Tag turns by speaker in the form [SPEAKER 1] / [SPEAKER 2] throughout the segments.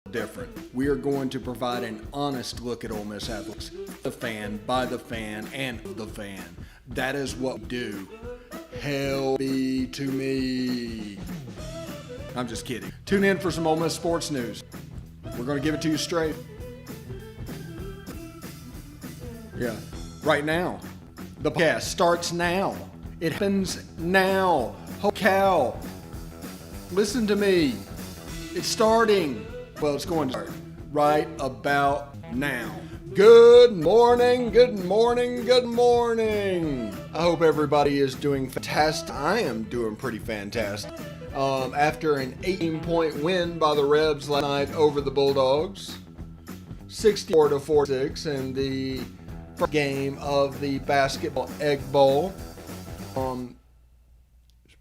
[SPEAKER 1] different. We are going to provide an honest look at Ole Miss athletics, the fan, by the fan, and the fan. That is what we do. Hell be to me. I'm just kidding. Tune in for some Ole Miss sports news. We're going to give it to you straight. Yeah, right now. The podcast starts now. It happens now. Holy cow. Listen to me. It's starting. Well, it's going to start right about now. Good morning, good morning, good morning. I hope everybody is doing fantastic. I am doing pretty fantastic. After an 18-point win by the Rebs last night over the Bulldogs, 64-46 in the first game of the basketball egg bowl.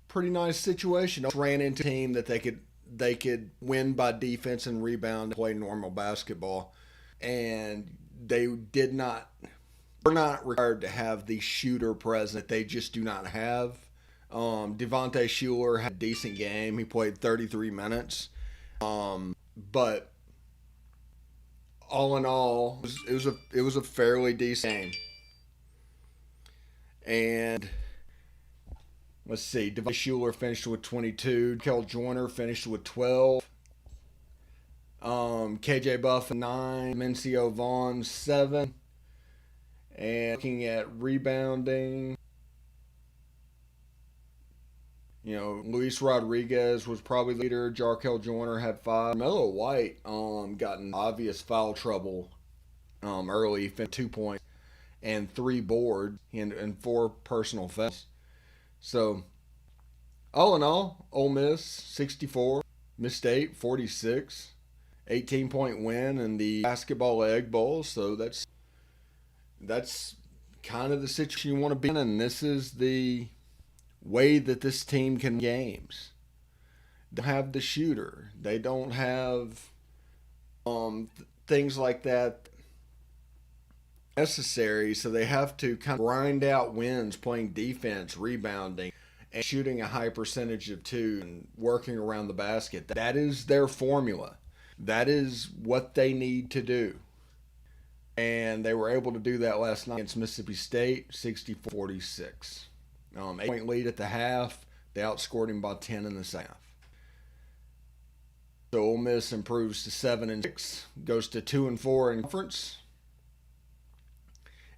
[SPEAKER 1] Pretty nice situation. Ran into a team that they could win by defense and rebound and play normal basketball, and they did not. We're not required to have the shooter present. They just do not have. Devontae Shuler had a decent game. He played 33 minutes. But all in all, it was a fairly decent game. And let's see, Devontae Shuler finished with 22. Kel Joyner finished with 12. KJ Buff 9. Mencio Vaughn 7. And looking at rebounding, Luis Rodriguez was probably the leader. Jarkel Joyner had 5. Melo White got in obvious foul trouble early. He finished 2 points and 3 boards and 4 personal fouls. So, all in all, Ole Miss 64, Miss State 46, 18-point win in the basketball egg bowl. So that's kind of the situation you want to be in, and this is the way that this team can win games. They don't have the shooter. They don't have things like that necessary, so they have to kind of grind out wins playing defense, rebounding, and shooting a high percentage of 2 and working around the basket. That is their formula. That is what they need to do. And they were able to do that last night against Mississippi State, 64-46. 8-point lead at the half. They outscored him by 10 in the second half. So Ole Miss improves to 7-6, goes to 2-4 in conference.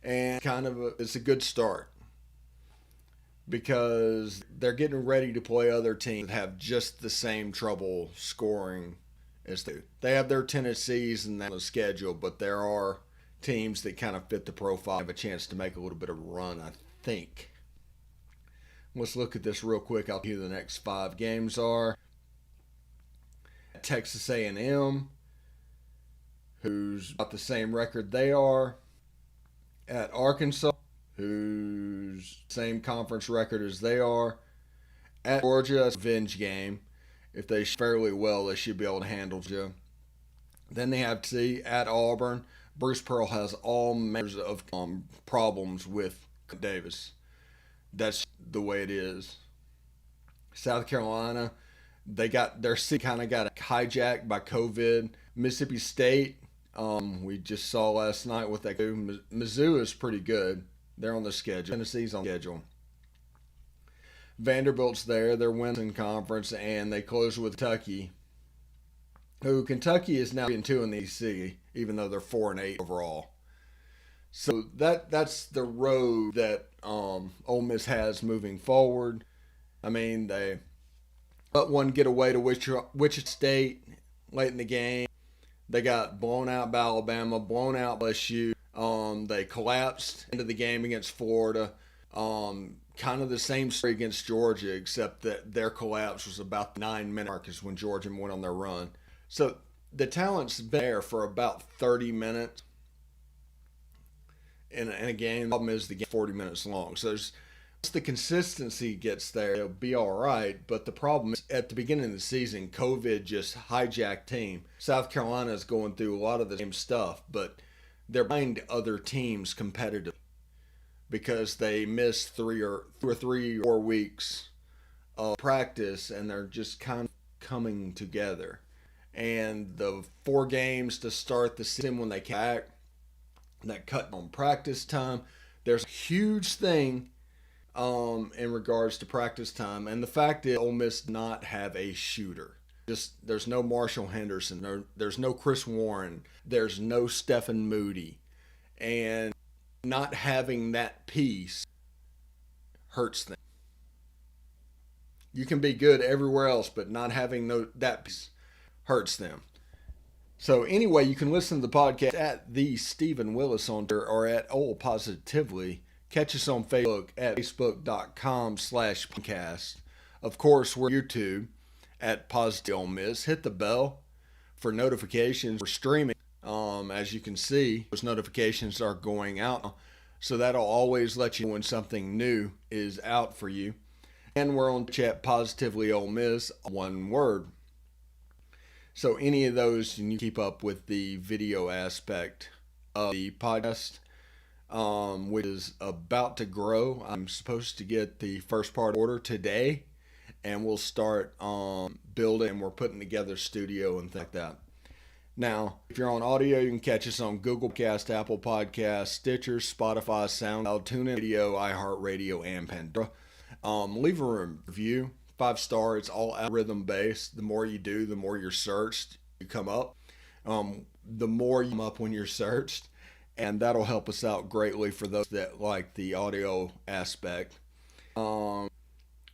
[SPEAKER 1] And it's a good start because they're getting ready to play other teams that have just the same trouble scoring as they do. They have their Tennessees and that on the schedule, but there are teams that kind of fit the profile, have a chance to make a little bit of a run, I think. Let's look at this real quick. I'll tell you the next 5 games are. Texas A&M, who's about the same record they are. At Arkansas, who's same conference record as they are. At Georgia, it's a revenge game. If they shoot fairly well, they should be able to handle Georgia. Then they have to see at Auburn. Bruce Pearl has all manners of problems with Davis. That's the way it is. South Carolina, they got their seat kind of got hijacked by COVID. Mississippi State, we just saw last night what they do. Mizzou is pretty good. They're on the schedule. Tennessee's on the schedule. Vanderbilt's there. They're winning in conference, and they close with Kentucky. Kentucky is now in 2 in the EC, even though they're 4-8 overall. So that's the road that Ole Miss has moving forward. I mean, they let one get away to Wichita State late in the game. They got blown out by Alabama, blown out by LSU. They collapsed into the game against Florida. Kind of the same story against Georgia, except that their collapse was about the 9-minute mark is when Georgia went on their run. So the talent's been there for about 30 minutes in a game. The problem is the game 40 minutes long. So once the consistency gets there, it'll be all right. But the problem is at the beginning of the season, COVID just hijacked team. South Carolina is going through a lot of the same stuff, but they're behind other teams competitively because they missed 3 or 4 weeks of practice, and they're just kind of coming together. and the 4 games to start the season when they came back, that cut on practice time. There's a huge thing in regards to practice time, and the fact is Ole Miss did not have a shooter. Just there's no Marshall Henderson, there's no Chris Warren, there's no Stephen Moody, and not having that piece hurts them. You can be good everywhere else, but not having that piece hurts them. So anyway, you can listen to the podcast at the Stephen Willis on Twitter or at Ole Positively. Catch us on Facebook at facebook.com/POMcast. Of course, we're YouTube at Positively Ole Miss. Hit the bell for notifications. We're streaming. As you can see, those notifications are going out. So that'll always let you know when something new is out for you. And we're on chat Positively Ole Miss, one word. So any of those, and you keep up with the video aspect of the podcast, which is about to grow. I'm supposed to get the first part order today, and we'll start building, and we're putting together studio and things like that. Now, if you're on audio, you can catch us on Google Podcast, Apple Podcasts, Stitcher, Spotify, SoundCloud, TuneIn Radio, iHeartRadio, and Pandora. Leave a review, 5-star. It's all algorithm based. The more you do, the more you're searched. You come up. The more you come up when you're searched, and that'll help us out greatly for those that like the audio aspect. Want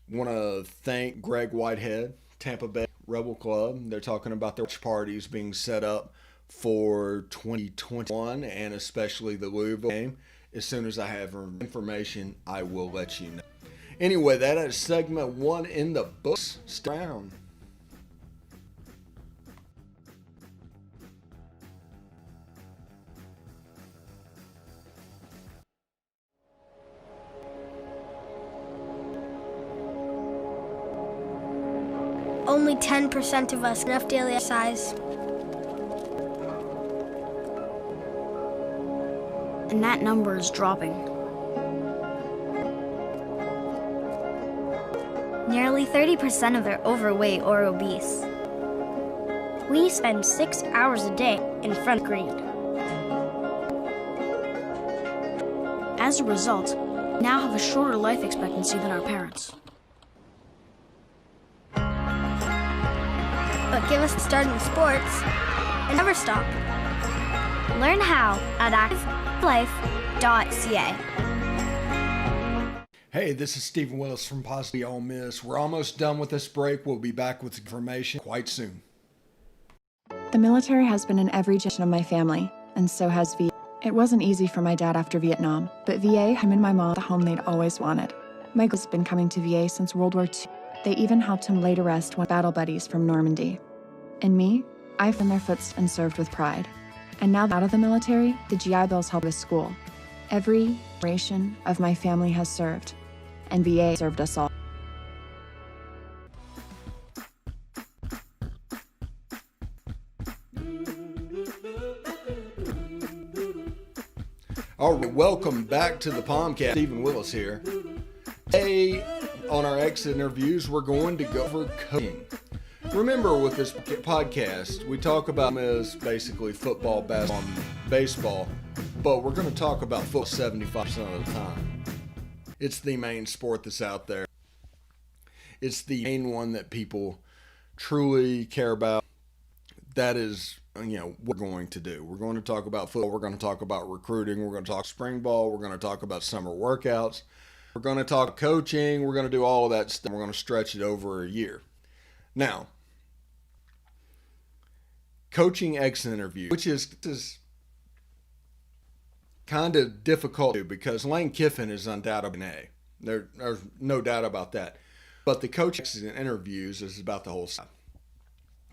[SPEAKER 1] to thank Greg Whitehead, Tampa Bay Rebel Club. They're talking about their watch parties being set up for 2021 and especially the Louisville game. As soon as I have information, I will let you know. Anyway, that is segment 1 in the books. Stay around.
[SPEAKER 2] Only 10% of us enough daily exercise.
[SPEAKER 3] And that number is dropping.
[SPEAKER 2] Nearly 30% of them are overweight or obese. We spend 6 hours a day in front of the screen.
[SPEAKER 3] As a result, we now have a shorter life expectancy than our parents.
[SPEAKER 2] But give us a start in sports and never stop. Learn how at activelife.ca.
[SPEAKER 1] Hey, this is Stephen Willis from Positively Ole Miss. We're almost done with this break. We'll be back with information quite soon.
[SPEAKER 4] The military has been in every generation of my family, and so has VA. It wasn't easy for my dad after Vietnam, but VA, him and my mom, the home they'd always wanted. Michael's been coming to VA since World War II. They even helped him lay to rest one battle buddies from Normandy. And me, I've been their footsteps and served with pride. And now out of the military, the GI Bills help with school. Every generation of my family has served, and VA served us all.
[SPEAKER 1] All right, welcome back to the POMcast. Stephen Willis here. Today, on our exit interviews, we're going to go over coaching. Remember, with this podcast, we talk about basically football, basketball, and baseball, but we're going to talk about football 75% of the time. It's the main sport that's out there. It's the main one that people truly care about. That is, what we're going to do. We're going to talk about football. We're going to talk about recruiting. We're going to talk spring ball. We're going to talk about summer workouts. We're going to talk coaching. We're going to do all of that stuff. We're going to stretch it over a year. Now, coaching exit interview, which is kind of difficult to do because Lane Kiffin is undoubtedly an A. There's no doubt about that. But the coaching exit interviews is about the whole side.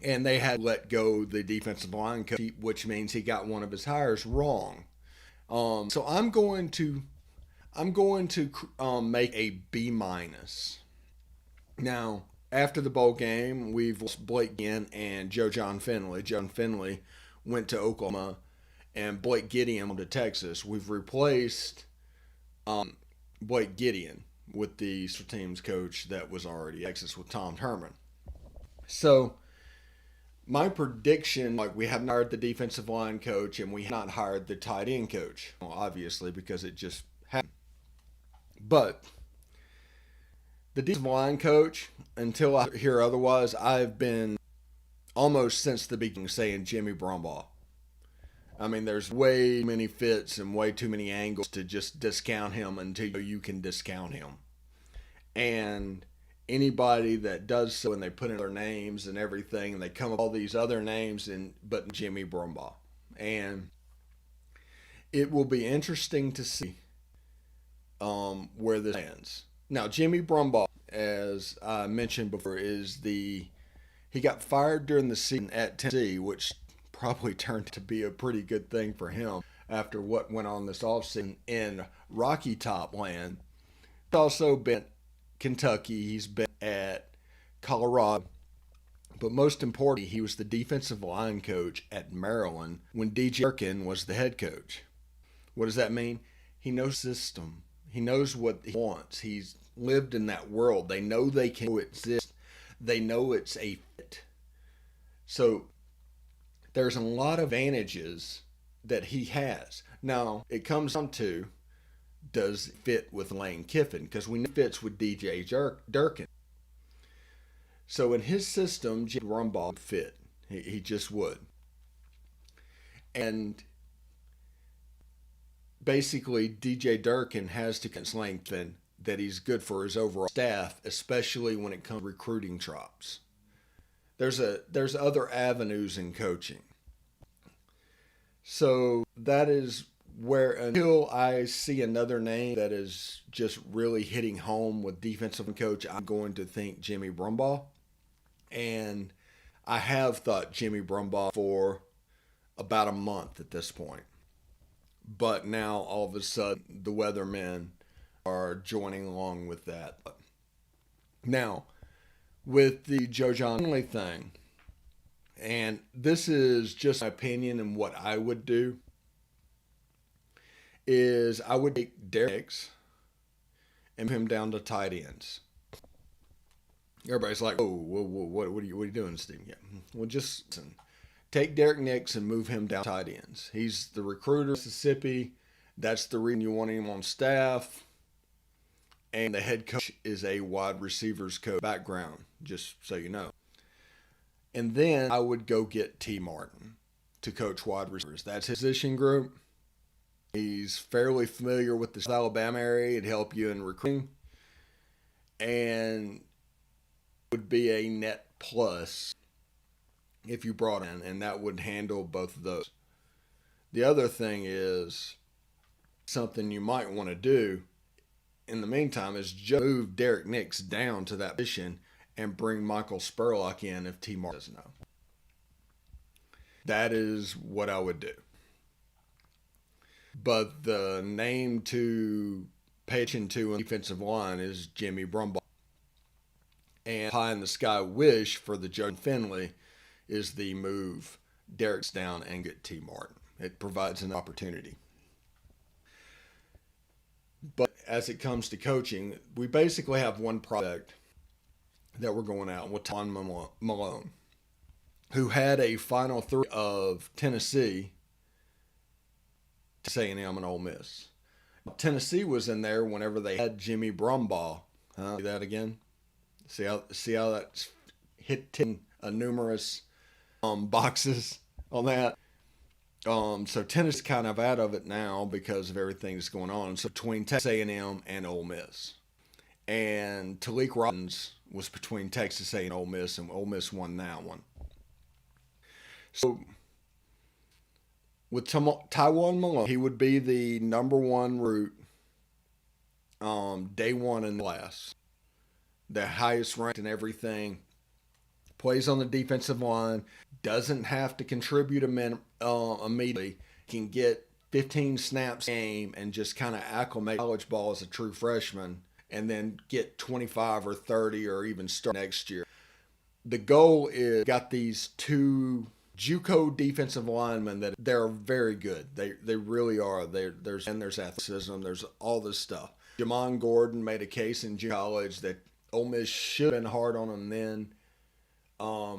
[SPEAKER 1] And they had let go the defensive line coach, which means he got one of his hires wrong. So I'm going to make a B-. Now, after the bowl game, we've lost Blake Gideon and John Finley. John Finley went to Oklahoma, and Blake Gideon went to Texas. We've replaced Blake Gideon with the special teams coach that was already at Texas with Tom Herman. So My prediction, like, we have not hired the defensive line coach and we have not hired the tight end coach. Well, obviously, because it just happened. But the defensive line coach, until I hear otherwise, I've been almost since the beginning saying Jimmy Brumbaugh. I mean, there's way too many fits and way too many angles to just discount him until you can discount him. And anybody that does so, and they put in their names and everything, and they come up with all these other names, but Jimmy Brumbaugh. And it will be interesting to see where this ends. Now, Jimmy Brumbaugh, as I mentioned before, he got fired during the season at Tennessee, which probably turned to be a pretty good thing for him after what went on this offseason in Rocky Top land. He's also been at Kentucky. He's been at Colorado. But most importantly, he was the defensive line coach at Maryland when DJ Durkin was the head coach. What does that mean? He knows the system. He knows what he wants. He's lived in that world. They know they can coexist. They know it's a fit. So there's a lot of advantages that he has. Now, it comes down to, does it fit with Lane Kiffin? Because we know it fits with DJ Durkin. So in his system, Jimmy Brumbaugh would fit. He just would. And basically, DJ Durkin has to convince Lane Kiffin that he's good for his overall staff, especially when it comes to recruiting drops. There's other avenues in coaching. So that is where, until I see another name that is just really hitting home with defensive coach, I'm going to think Jimmy Brumbaugh. And I have thought Jimmy Brumbaugh for about a month at this point. But now, all of a sudden, the weathermen are joining along with that. Now, with the Joe Jon Finley thing, and this is just my opinion and what I would do, is I would take Derek Nix and move him down to tight ends. Everybody's like, oh, what are you doing, Steve? Yeah. Well, just listen. Take Derek Nix and move him down to tight ends. He's the recruiter of Mississippi. That's the reason you want him on staff. And the head coach is a wide receivers coach background, just so you know. And then I would go get T. Martin to coach wide receivers. That's his position group. He's fairly familiar with the South Alabama area. It'd help you in recruiting. And would be a net plus if you brought in, and that would handle both of those. The other thing is something you might want to do in the meantime is just move Derek Nix down to that position and bring Michael Spurlock in if T. Martin doesn't know. That is what I would do. But the name to pay attention to in the defensive line is Jimmy Brumbaugh. And pie in the sky wish for the Joe Finley is the move Derek's down and get T. Martin. It provides an opportunity. But as it comes to coaching, we basically have one project that we're going out with Tom Malone, who had a Final Three of Tennessee, Texas A&M, and Ole Miss. Tennessee was in there whenever they had Jimmy Brumbaugh. See that again? See how that's hitting numerous boxes on that. So Tennessee's kind of out of it now because of everything that's going on. So between Texas A&M and Ole Miss, and Talik Robbins was between Texas A&M and Ole Miss won that one. So with Tywone Malone, he would be the number one recruit day one in the class. The highest ranked and everything. Plays on the defensive line. Doesn't have to contribute immediately. Can get 15 snaps a game and just kind of acclimate college ball as a true freshman, and then get 25 or 30 or even start next year. The goal is got these two JUCO defensive linemen that they're very good. They really are. There's athleticism. There's all this stuff. Jamon Gordon made a case in college that Ole Miss should have been hard on him then.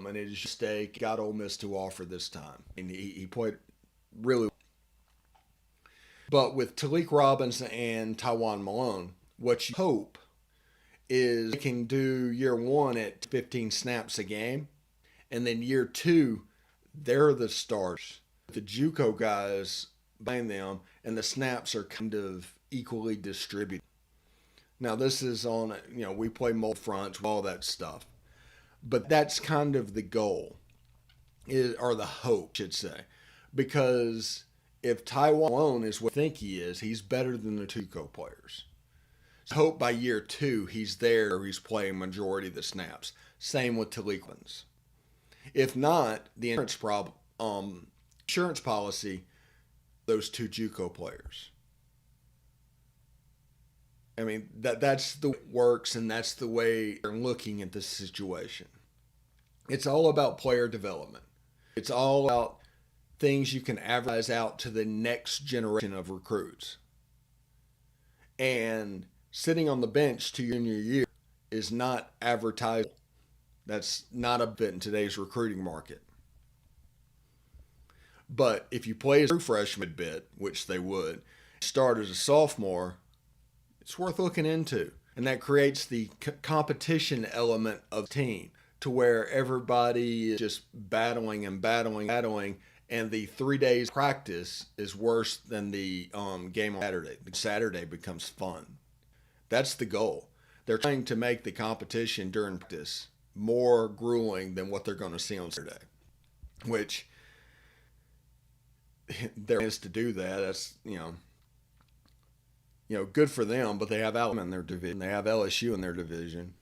[SPEAKER 1] and it is just got Ole Miss to offer this time. And he played really well. But with Talik Robinson and Tywan Malone, what you hope is they can do year one at 15 snaps a game, and then year two, they're the stars. The JUCO guys behind them, and the snaps are kind of equally distributed. Now, this is on, we play multiple fronts, all that stuff. But that's kind of the goal, or the hope, I should say. Because if Tywan Malone is what I think he is, he's better than the JUCO players. So I hope by year two, he's there, or he's playing majority of the snaps. Same with Talik Robinson. If not, the insurance policy, those two JUCO players. I mean, that's the way it works, and that's the way they're looking at this situation. It's all about player development. It's all about things you can advertise out to the next generation of recruits. And sitting on the bench to your junior year is not advertisable. That's not a bit in today's recruiting market. But if you play as a true freshman bit, which they would, start as a sophomore, it's worth looking into. And that creates the competition element of the team to where everybody is just battling, and the 3 days practice is worse than the game on Saturday. Saturday becomes fun. That's the goal. They're trying to make the competition during practice more grueling than what they're going to see on Saturday, which there is to do that. That's, good for them, but they have Alabama in their division. They have LSU in their division.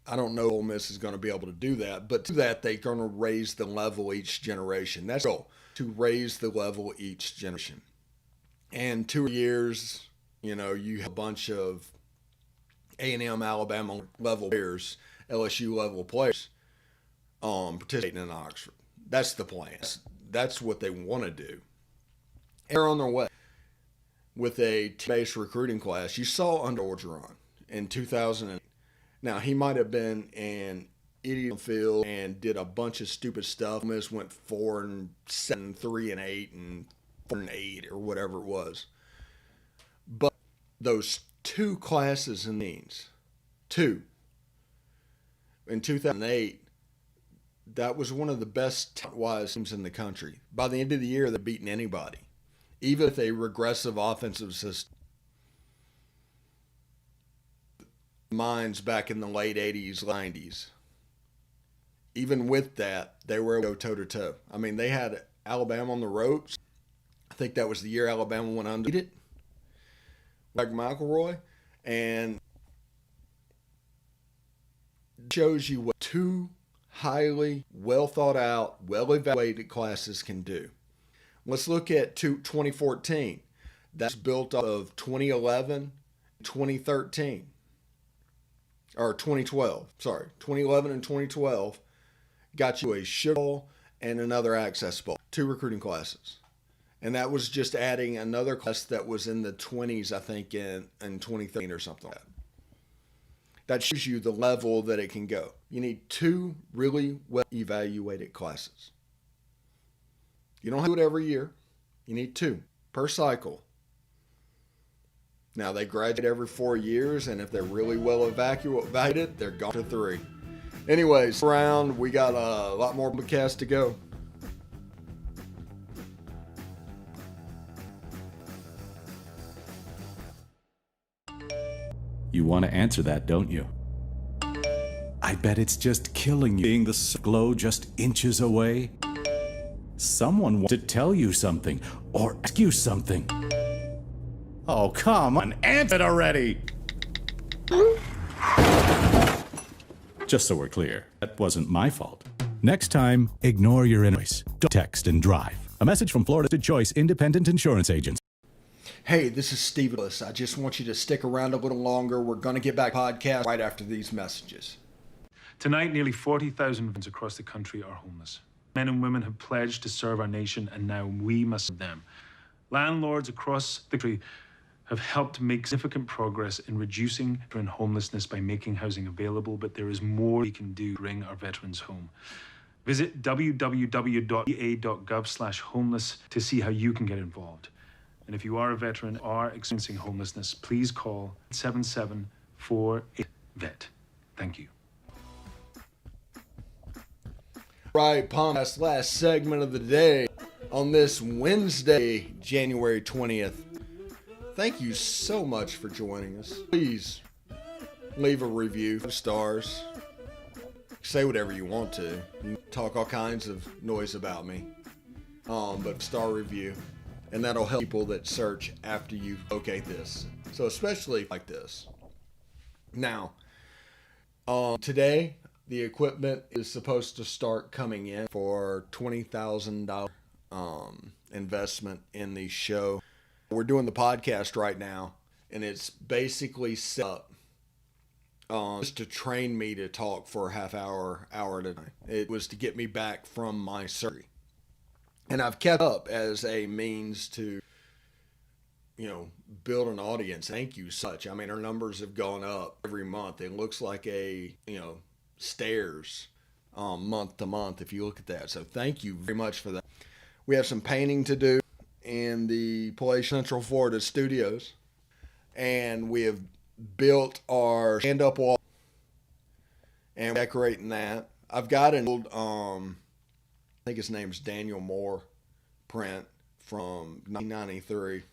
[SPEAKER 1] I don't know if Ole Miss is going to be able to do that, but to that, they're going to raise the level each generation. That's the goal, to raise the level each generation. And 2 years, you have a bunch of A&M, Alabama level players, LSU level players participating in Oxford. That's the plan. That's what they want to do. And they're on their way with a team-based recruiting class. You saw under Orgeron in 2008. Now, he might have been an idiot on the field and did a bunch of stupid stuff. Ole Miss went 4-7, 3-8, and 4-8, or whatever it was. But those two classes in means, in 2008, that was one of the best talent-wise teams in the country. By the end of the year, they're beating anybody, even with a regressive offensive system. Minds back in the late 80s, 90s. Even with that, they were able to go toe-to-toe. I mean, they had Alabama on the ropes. I think that was the year Alabama went undefeated, like McElroy. And it shows you what two highly well-thought-out, well-evaluated classes can do. Let's look at 2014. That's built off of 2011, 2013. Or 2012, 2011 and 2012 got you a Sugar Bowl and another Access Bowl, 2 recruiting classes. And that was just adding another class that was in the 20s, I think, in 2013 or something like that. That shows you the level that it can go. You need 2 really well-evaluated classes. You don't have to do it every year. You need 2 per cycle. Now, they graduate every 4 years, and if they're really well evaluated, they're gone to 3. Anyways, around, we got a lot more POMcast to go.
[SPEAKER 5] You want to answer that, don't you? I bet it's just killing you, being the glow just inches away. Someone wants to tell you something, or ask you something. Oh, come on, answer it already! Just so we're clear, that wasn't my fault. Next time, ignore your inner voice. Don't text and drive. A message from Florida's Choice Independent Insurance Agents.
[SPEAKER 1] Hey, this is Steve Willis. I just want you to stick around a little longer. We're going to get back to the podcast right after these messages.
[SPEAKER 6] Tonight, nearly 40,000 veterans across the country are homeless. Men and women have pledged to serve our nation, and now we must serve them. Landlords across the country have helped make significant progress in reducing veteran homelessness by making housing available, but there is more we can do to bring our veterans home. Visit www.va.gov/homeless to see how you can get involved. And if you are a veteran or are experiencing homelessness, please call 877-48-VET. Thank you.
[SPEAKER 1] Right, POMcast, last segment of the day on this Wednesday, January 20th. Thank you so much for joining us. Please leave a review, 5 stars. Say whatever you want to. You can talk all kinds of noise about me. But star review. And that'll help people that search after you locate this. So especially like this. Now, today, the equipment is supposed to start coming in for $20,000 investment in the show. We're doing the podcast right now, and it's basically set up just to train me to talk for a half hour at a time. It was to get me back from my surgery. And I've kept up as a means to, build an audience. Thank you so much. I mean, our numbers have gone up every month. It looks like stairs month to month if you look at that. So thank you very much for that. We have some painting to do in the Palatial Central Florida studios, and we have built our stand-up wall and decorating that. I've got an old, I think his name's Daniel Moore print from 1993.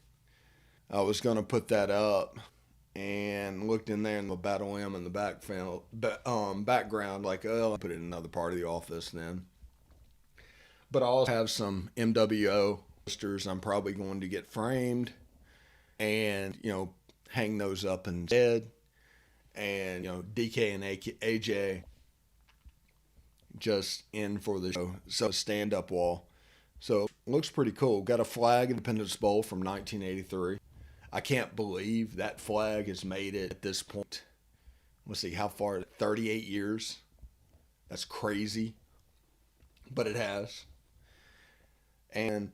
[SPEAKER 1] I was going to put that up and looked in there in the Battle M in the background, like, oh, I'll put it in another part of the office then. But I also have some MWO posters I'm probably going to get framed and, hang those up instead. And, DK and AJ just in for the show. So stand-up wall. So looks pretty cool. Got a flag, Independence Bowl from 1983. I can't believe that flag has made it at this point. Let's see, how far? 38 years. That's crazy. But it has. And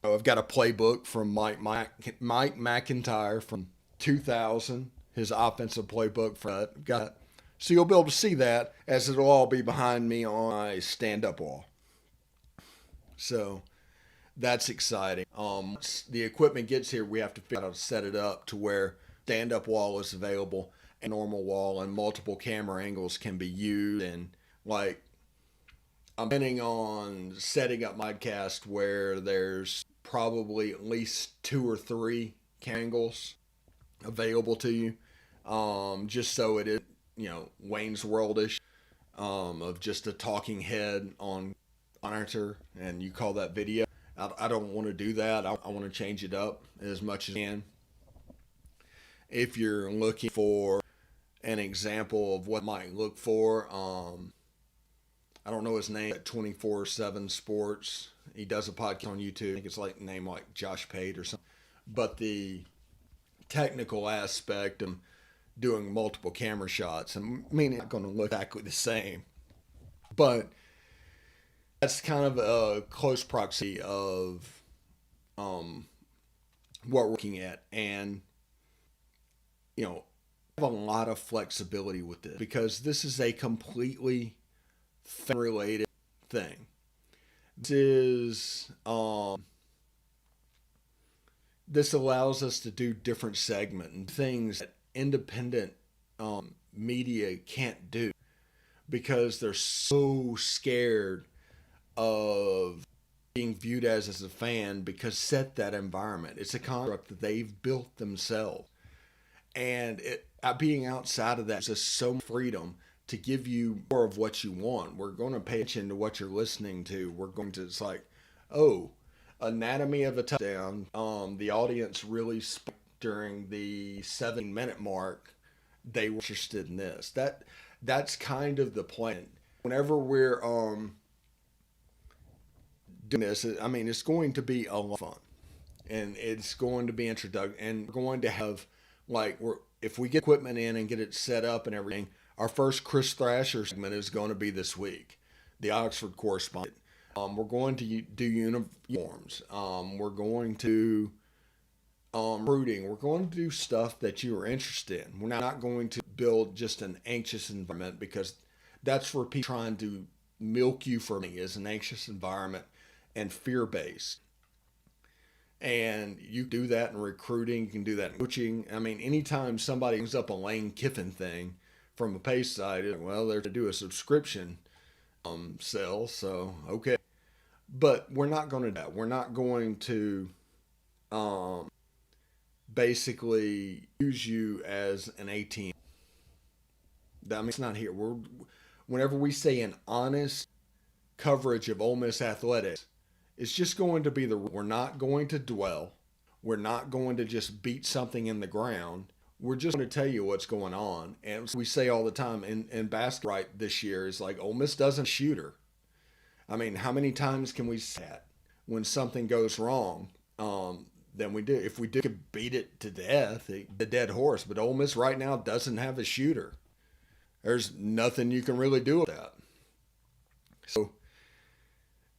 [SPEAKER 1] I've got a playbook from Mike McIntyre from 2000. His offensive playbook for that. Got, so you'll be able to see that as it'll all be behind me on my stand-up wall. So that's exciting. Once the equipment gets here, we have to figure out how to set it up to where stand-up wall is available and normal wall and multiple camera angles can be used. And I'm planning on setting up my podcast where there's probably at least 2 or 3 angles available to you. Just so it is, Wayne's World-ish, of just a talking head on monitor and you call that video. I don't want to do that. I want to change it up as much as I can. If you're looking for an example of what I might look for, I don't know his name, at 24/7 Sports. He does a podcast on YouTube. I think it's name like Josh Pate or something. But the technical aspect of doing multiple camera shots, and I mean, it's not going to look exactly the same. But that's kind of a close proxy of what we're looking at. And, I have a lot of flexibility with this because this is a completely related thing. This is, this allows us to do different segments and things that independent media can't do because they're so scared of being viewed as a fan because set that environment. It's a construct that they've built themselves. And being outside of that is just so much freedom to give you more of what you want. We're going to pay attention to what you're listening to. We're going to, it's like, oh, anatomy of a touchdown. The audience really spoke during the 7-minute mark. They were interested in this. That's kind of the plan. Whenever we're doing this, I mean, it's going to be a lot of fun, and it's going to be introductive, and we're going to have if we get equipment in and get it set up and everything. Our first Chris Thrasher segment is going to be this week, the Oxford correspondent. We're going to do uniforms. We're going to recruiting. We're going to do stuff that you are interested in. We're not going to build just an anxious environment, because that's where people trying to milk you for me, is an anxious environment and fear-based. And you do that in recruiting, you can do that in coaching. I mean, anytime somebody brings up a Lane Kiffin thing from a pay side, well, they're to do a subscription sell, so okay. But we're not going to do that. We're not going to basically use you as an ATM. I mean, it's not here. Whenever we say an honest coverage of Ole Miss athletics, it's just going to be we're not going to dwell. We're not going to just beat something in the ground. We're just going to tell you what's going on. And we say all the time in basketball right this year is like, Ole Miss doesn't shoot her. I mean, how many times can we say that when something goes wrong? Then we do. If we do, could beat it to death, the dead horse. But Ole Miss right now doesn't have a shooter. There's nothing you can really do with that. So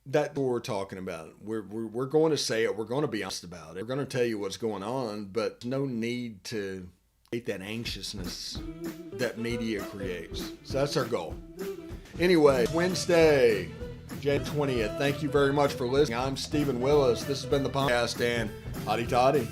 [SPEAKER 1] that's what we're talking about. We're going to say it. We're going to be honest about it. We're going to tell you what's going on, but no need to create that anxiousness that media creates. So that's our goal. Anyway, Wednesday, January 20th. Thank you very much for listening. I'm Stephen Willis. This has been the POMcast, and hotty toddy.